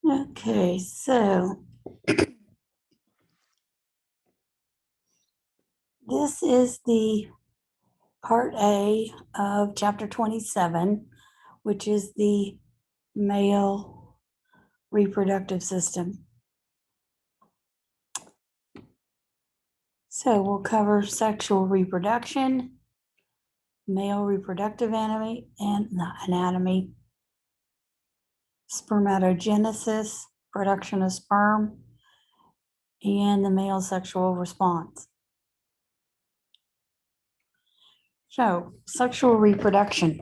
Okay, so this is the part A of chapter 27, which is the male reproductive system. So we'll cover sexual reproduction, male reproductive anatomy, spermatogenesis, production of sperm, and the male sexual response. So, sexual reproduction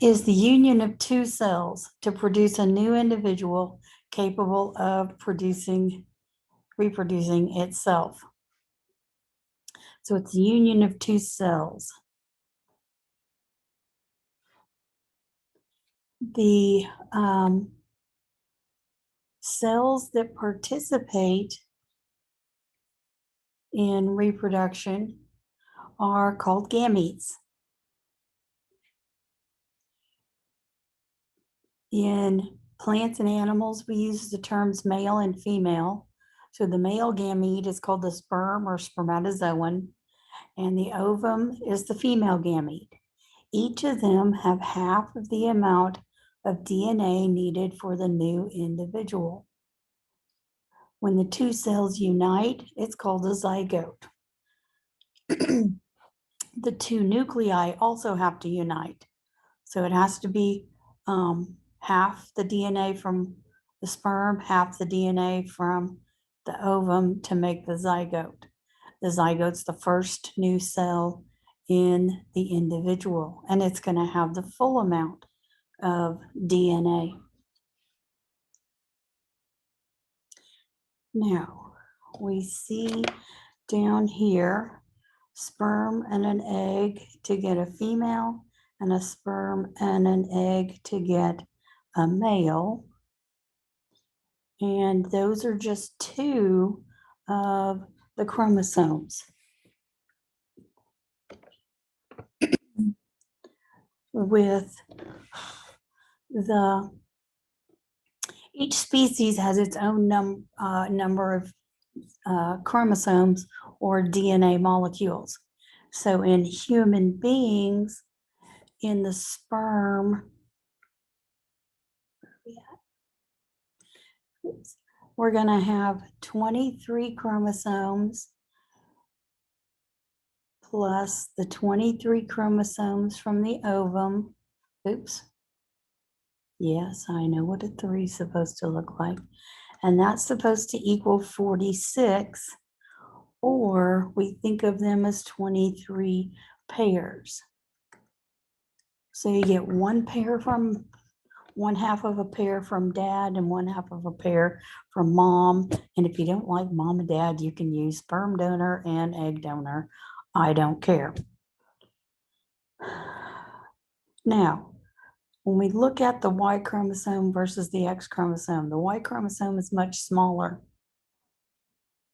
is the union of two cells to produce a new individual capable of reproducing itself. So it's the union of two cells. The cells that participate in reproduction are called gametes. In plants and animals, we use the terms male and female. So the male gamete is called the sperm or spermatozoon, and the ovum is the female gamete. Each of them have half of the amount of DNA needed for the new individual. When the two cells unite, it's called a zygote. The two nuclei also have to unite. So it has to be half the DNA from the sperm, half the DNA from the ovum to make the zygote. The zygote's the first new cell in the individual, and it's going to have the full amount of DNA. Now, we see down here sperm and an egg to get a female, and a sperm and an egg to get a male. And those are just two of the chromosomes. With each species has its own number of chromosomes or DNA molecules. So in human beings, in the sperm, we're going to have 23 chromosomes plus the 23 chromosomes from the ovum. Oops. Yes, I know what a 3 is supposed to look like. And that's supposed to equal 46, or we think of them as 23 pairs. So you get one half of a pair from dad and one half of a pair from mom. And if you don't like mom and dad, you can use sperm donor and egg donor. I don't care. Now, when we look at the Y chromosome versus the X chromosome, the Y chromosome is much smaller.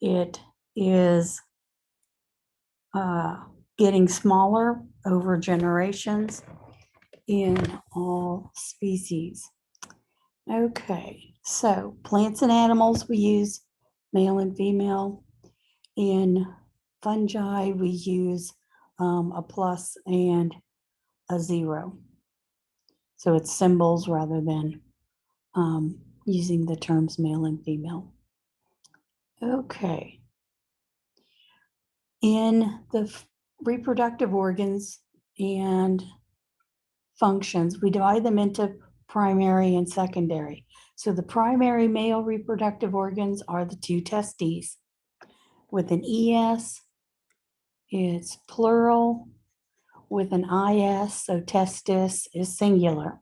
It is getting smaller over generations in all species. Okay, so plants and animals, we use male and female. In fungi, we use a plus and a 0. So it's symbols rather than using the terms male and female. Okay. In the reproductive organs and functions, we divide them into primary and secondary. So the primary male reproductive organs are the two testes. With an ES, it's plural. With an IS, so testis is singular.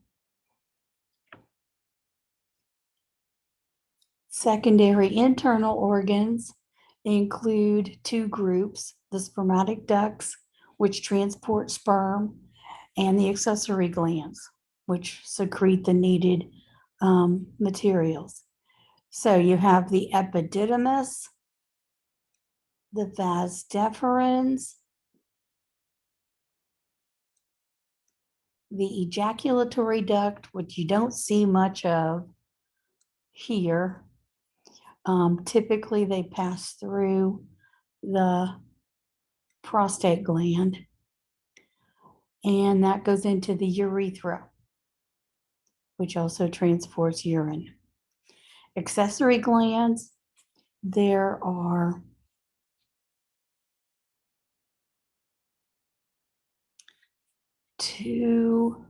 Secondary internal organs include two groups, the spermatic ducts, which transport sperm, and the accessory glands, which secrete the needed materials. So you have the epididymis, the vas deferens, the ejaculatory duct, which you don't see much of here. Typically, they pass through the prostate gland, and that goes into the urethra, which also transports urine. Accessory glands, there are two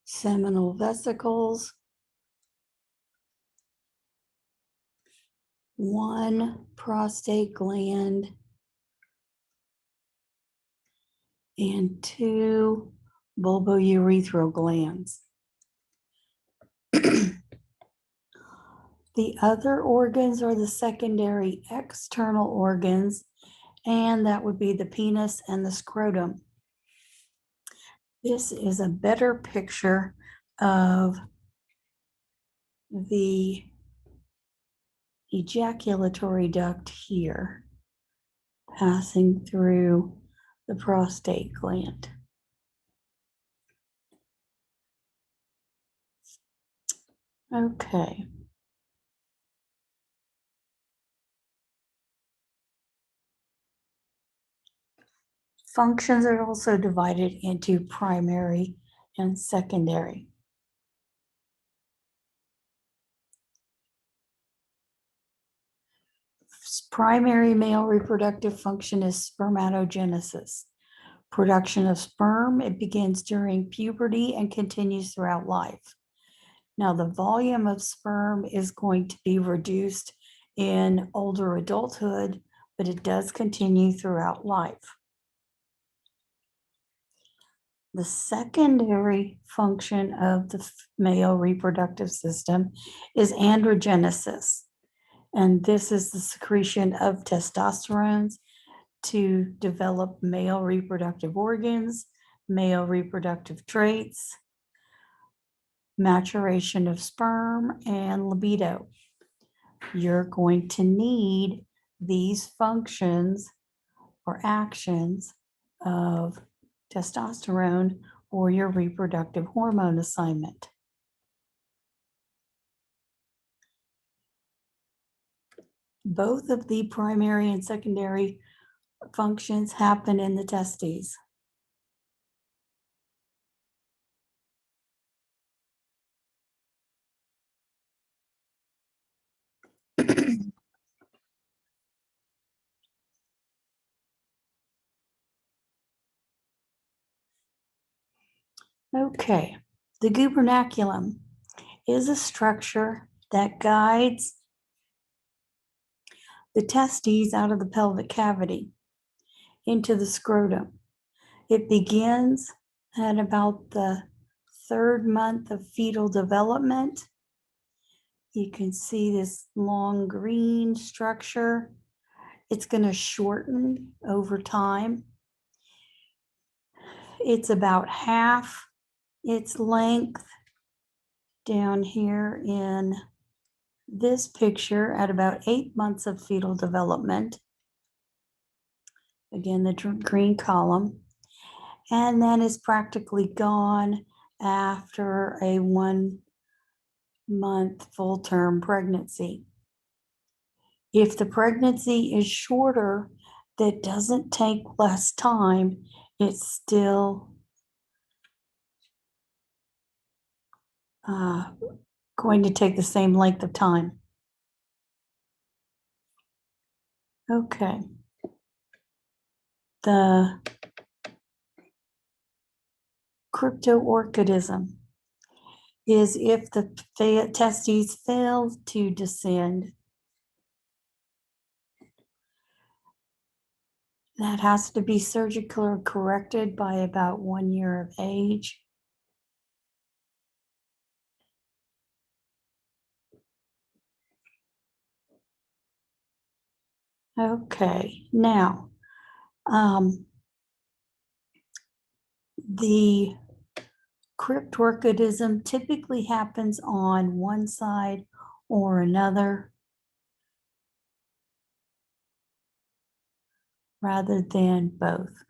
seminal vesicles, one prostate gland, and two bulbourethral glands. The other organs are the secondary external organs, and that would be the penis and the scrotum. This is a better picture of the ejaculatory duct here, passing through the prostate gland. Okay. Functions are also divided into primary and secondary. Primary male reproductive function is spermatogenesis. Production of sperm, it begins during puberty and continues throughout life. Now, the volume of sperm is going to be reduced in older adulthood, but it does continue throughout life. The secondary function of the male reproductive system is androgenesis. And this is the secretion of testosterone to develop male reproductive organs, male reproductive traits, maturation of sperm, and libido. You're going to need these functions or actions of testosterone or your reproductive hormone assignment. Both of the primary and secondary functions happen in the testes. Okay, the gubernaculum is a structure that guides the testes out of the pelvic cavity into the scrotum. It begins at about the 3rd month of fetal development. You can see this long green structure. It's going to shorten over time. It's about half its length down here in this picture at about 8 months of fetal development. Again, the green column. And then is practically gone after a 1-month full-term pregnancy. If the pregnancy is shorter, that doesn't take less time, it's still going to take the same length of time. Okay. The cryptorchidism is if the testes fail to descend. That has to be surgically corrected by about 1 year of age. Okay, now, the cryptorchidism typically happens on one side or another rather than both.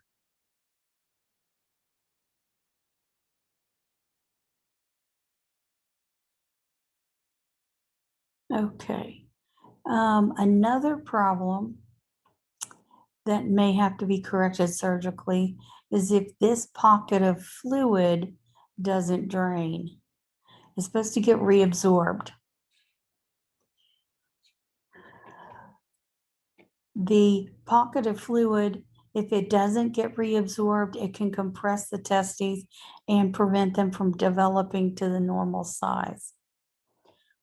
Okay. Another problem that may have to be corrected surgically is if this pocket of fluid doesn't drain. It's supposed to get reabsorbed. The pocket of fluid, if it doesn't get reabsorbed, it can compress the testes and prevent them from developing to the normal size.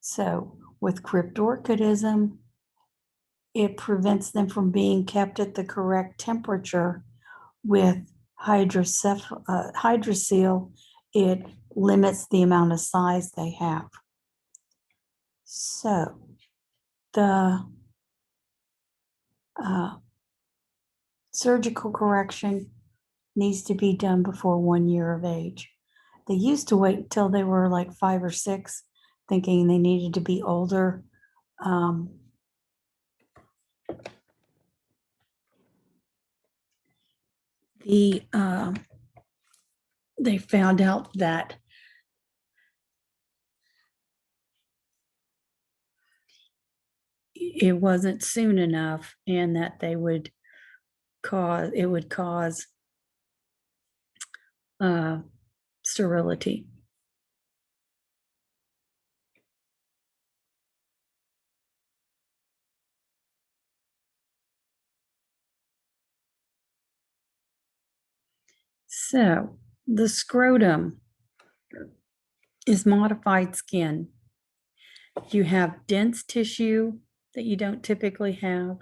So with cryptorchidism, it prevents them from being kept at the correct temperature. With hydrocele, it limits the amount of size they have. So the surgical correction needs to be done before 1 year of age. They used to wait until they were like 5 or 6, thinking they needed to be older. They found out that it wasn't soon enough, and that it would cause sterility. So the scrotum is modified skin. You have dense tissue that you don't typically have,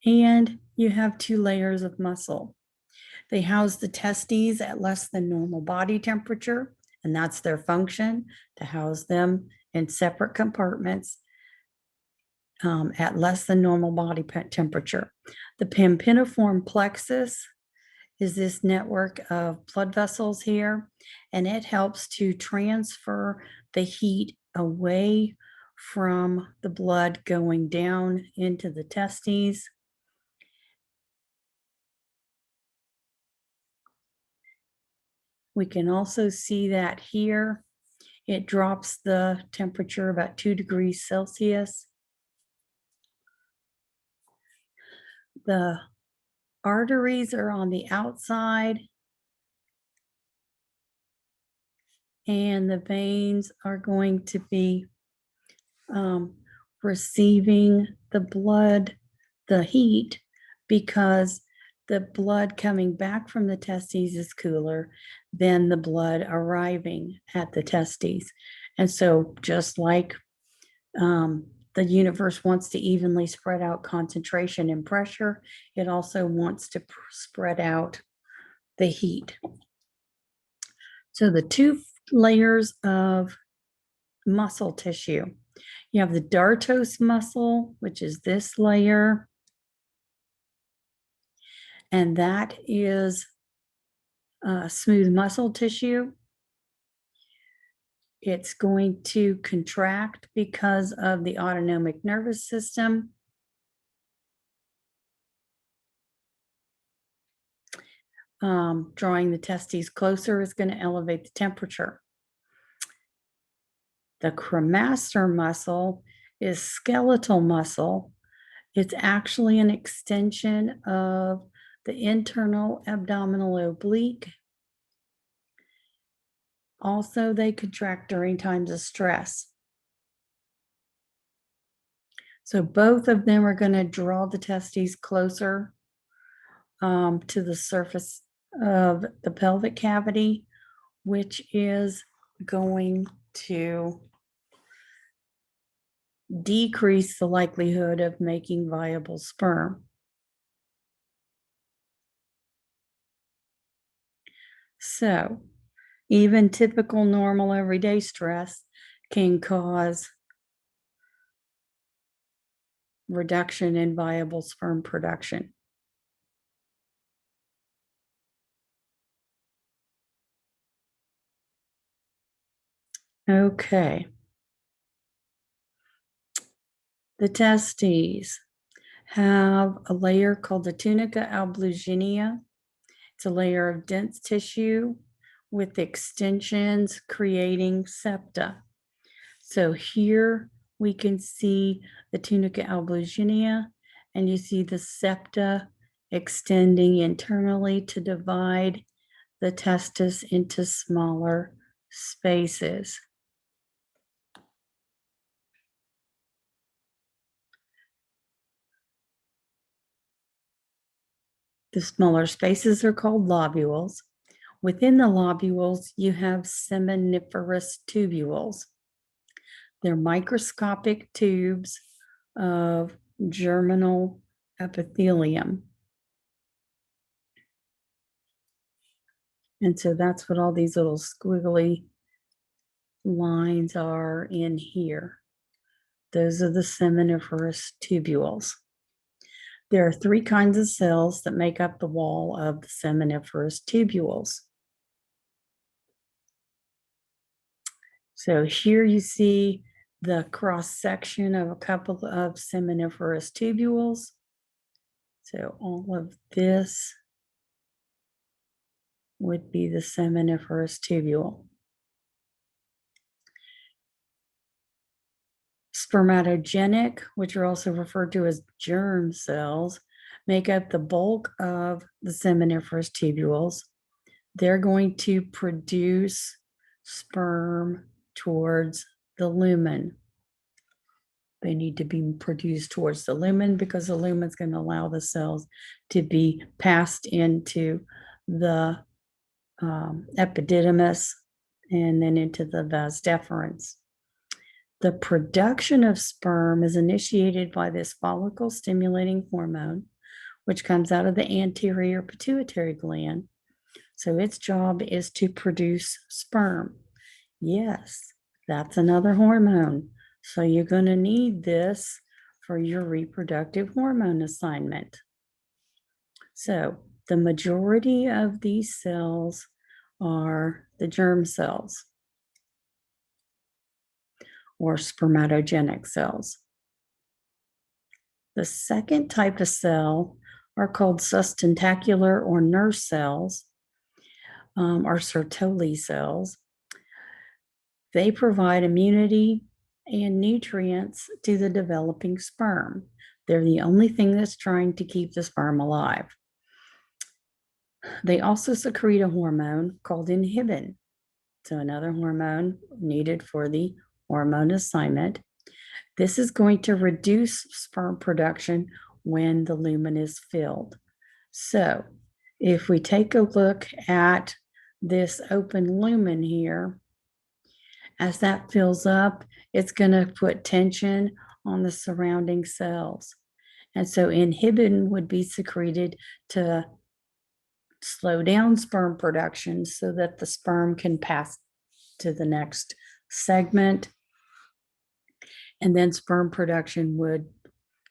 and you have 2 layers of muscle. They house the testes at less than normal body temperature, and that's their function, to house them in separate compartments at less than normal body temperature. The pampiniform plexus is this network of blood vessels here, and it helps to transfer the heat away from the blood going down into the testes. We can also see that here. It drops the temperature about 2 degrees Celsius. The arteries are on the outside, and the veins are going to be receiving the blood, the heat, because the blood coming back from the testes is cooler than the blood arriving at the testes. And so just like the universe wants to evenly spread out concentration and pressure, it also wants to spread out the heat. So the 2 layers of muscle tissue. You have the dartos muscle, which is this layer, and that is smooth muscle tissue. It's going to contract because of the autonomic nervous system. Drawing the testes closer is going to elevate the temperature. The cremaster muscle is skeletal muscle. It's actually an extension of the internal abdominal oblique. Also, they contract during times of stress. So both of them are going to draw the testes closer to the surface of the pelvic cavity, which is going to decrease the likelihood of making viable sperm. So even typical normal everyday stress can cause reduction in viable sperm production. Okay. The testes have a layer called the tunica albuginea. It's a layer of dense tissue with extensions creating septa. So here we can see the tunica albuginea, and you see the septa extending internally to divide the testis into smaller spaces. The smaller spaces are called lobules. Within the lobules, you have seminiferous tubules. They're microscopic tubes of germinal epithelium. And so that's what all these little squiggly lines are in here. Those are the seminiferous tubules. There are three kinds of cells that make up the wall of the seminiferous tubules. So here you see the cross section of a couple of seminiferous tubules. So all of this would be the seminiferous tubule. Spermatogenic, which are also referred to as germ cells, make up the bulk of the seminiferous tubules. They're going to produce sperm towards the lumen. They need to be produced towards the lumen because the lumen is going to allow the cells to be passed into the epididymis and then into the vas deferens. The production of sperm is initiated by this follicle stimulating hormone, which comes out of the anterior pituitary gland. So its job is to produce sperm. Yes, that's another hormone. So you're going to need this for your reproductive hormone assignment. So the majority of these cells are the germ cells or spermatogenic cells. The second type of cell are called sustentacular or nurse cells, or Sertoli cells. They provide immunity and nutrients to the developing sperm. They're the only thing that's trying to keep the sperm alive. They also secrete a hormone called inhibin. So another hormone needed for the hormone assignment. This is going to reduce sperm production when the lumen is filled. So if we take a look at this open lumen here, as that fills up, it's going to put tension on the surrounding cells. And so inhibin would be secreted to slow down sperm production so that the sperm can pass to the next segment. And then sperm production would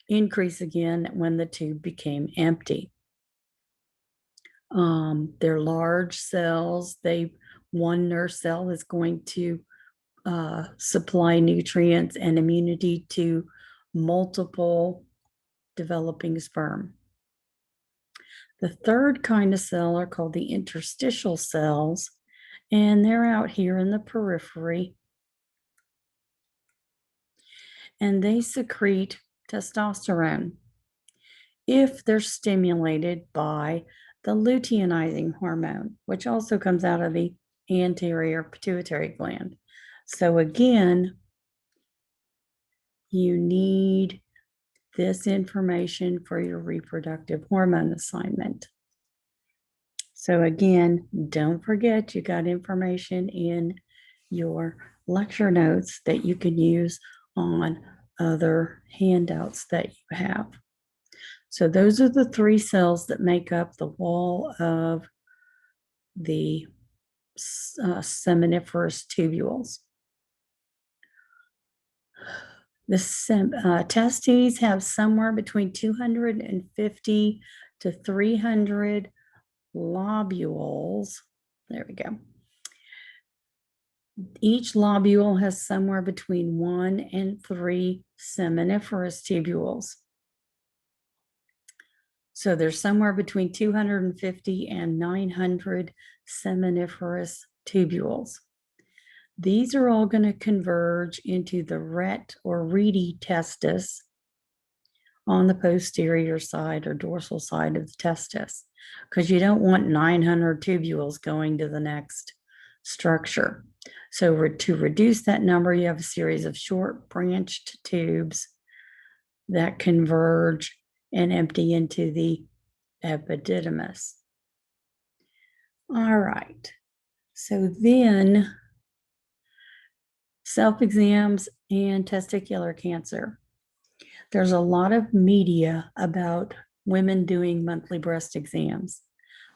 increase again when the tube became empty. They're large cells. One nurse cell is going to supply nutrients and immunity to multiple developing sperm. The third kind of cell are called the interstitial cells, and they're out here in the periphery. And they secrete testosterone if they're stimulated by the luteinizing hormone, which also comes out of the anterior pituitary gland. So again, you need this information for your reproductive hormone assignment. So again, don't forget you got information in your lecture notes that you can use on other handouts that you have. So those are the three cells that make up the wall of the seminiferous tubules. The testes have somewhere between 250 to 300 lobules. There we go. Each lobule has somewhere between 1 and 3 seminiferous tubules. So there's somewhere between 250 and 900 seminiferous tubules. These are all going to converge into the ret or rete testis on the posterior side or dorsal side of the testis, because you don't want 900 tubules going to the next structure. So to reduce that number, you have a series of short branched tubes that converge and empty into the epididymis. All right, so then self-exams and testicular cancer. There's a lot of media about women doing monthly breast exams.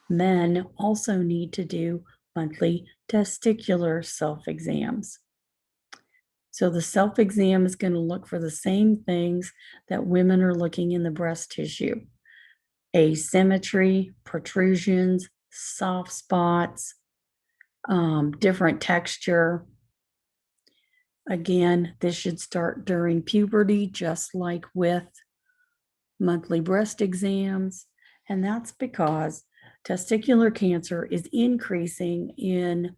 Men also need to do monthly testicular self-exams. So the self-exam is going to look for the same things that women are looking in the breast tissue: asymmetry, protrusions, soft spots, different texture. Again, this should start during puberty, just like with monthly breast exams. And that's because testicular cancer is increasing in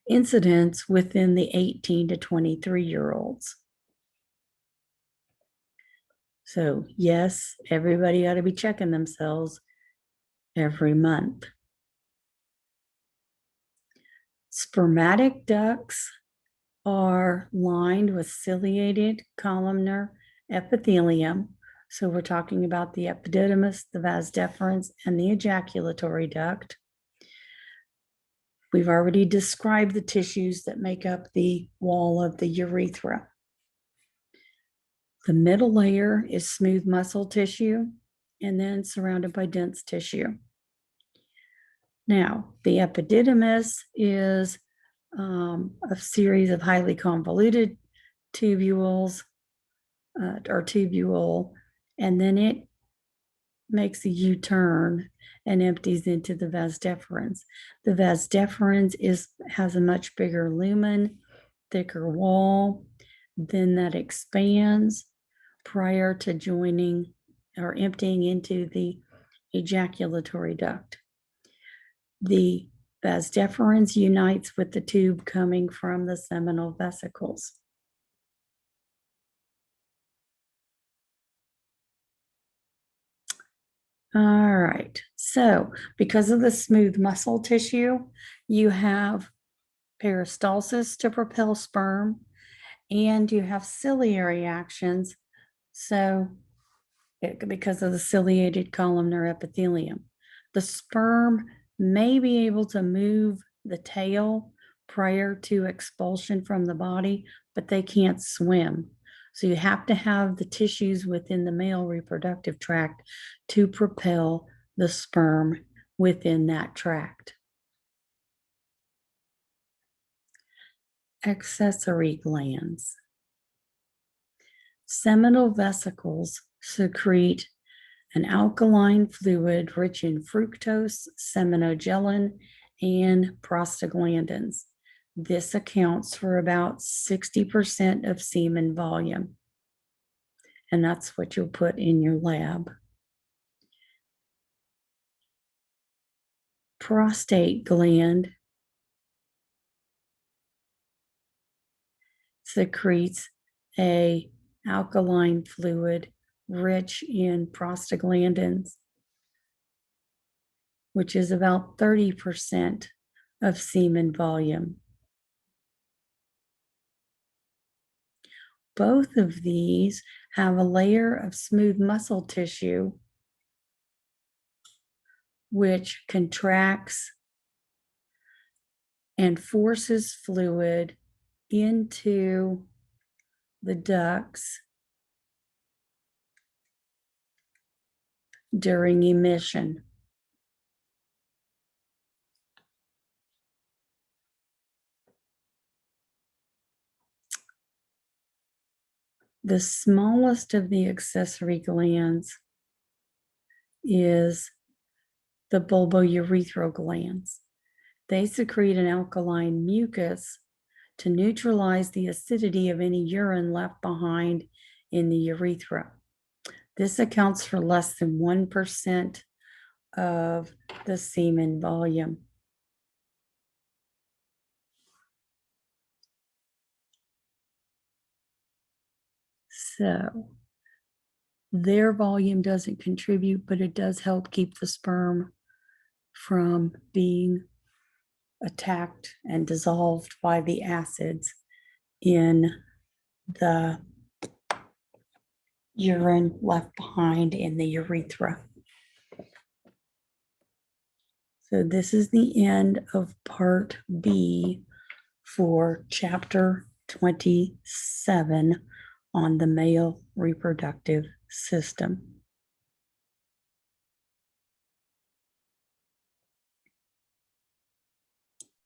incidence within the 18 to 23-year-olds. So yes, everybody ought to be checking themselves every month. Spermatic ducts are lined with ciliated columnar epithelium. So we're talking about the epididymis, the vas deferens, and the ejaculatory duct. We've already described the tissues that make up the wall of the urethra. The middle layer is smooth muscle tissue and then surrounded by dense tissue. Now, the epididymis is a series of highly convoluted tubules or tubule, and then it makes a U-turn and empties into the vas deferens. The vas deferens has a much bigger lumen, thicker wall. Then that expands prior to joining or emptying into the ejaculatory duct. The vas deferens unites with the tube coming from the seminal vesicles. All right, so because of the smooth muscle tissue, you have peristalsis to propel sperm, and you have ciliary actions. So because of the ciliated columnar epithelium, the sperm may be able to move the tail prior to expulsion from the body, but they can't swim. So you have to have the tissues within the male reproductive tract to propel the sperm within that tract. Accessory glands. Seminal vesicles secrete an alkaline fluid rich in fructose, seminogelin, and prostaglandins. This accounts for about 60% of semen volume, and that's what you'll put in your lab. Prostate gland secretes a alkaline fluid rich in prostaglandins, which is about 30% of semen volume. Both of these have a layer of smooth muscle tissue which contracts and forces fluid into the ducts during emission. The smallest of the accessory glands is the bulbourethral glands. They secrete an alkaline mucus to neutralize the acidity of any urine left behind in the urethra. This accounts for less than 1% of the semen volume. So their volume doesn't contribute, but it does help keep the sperm from being attacked and dissolved by the acids in the urine left behind in the urethra. So this is the end of part B for chapter 27 on the male reproductive system.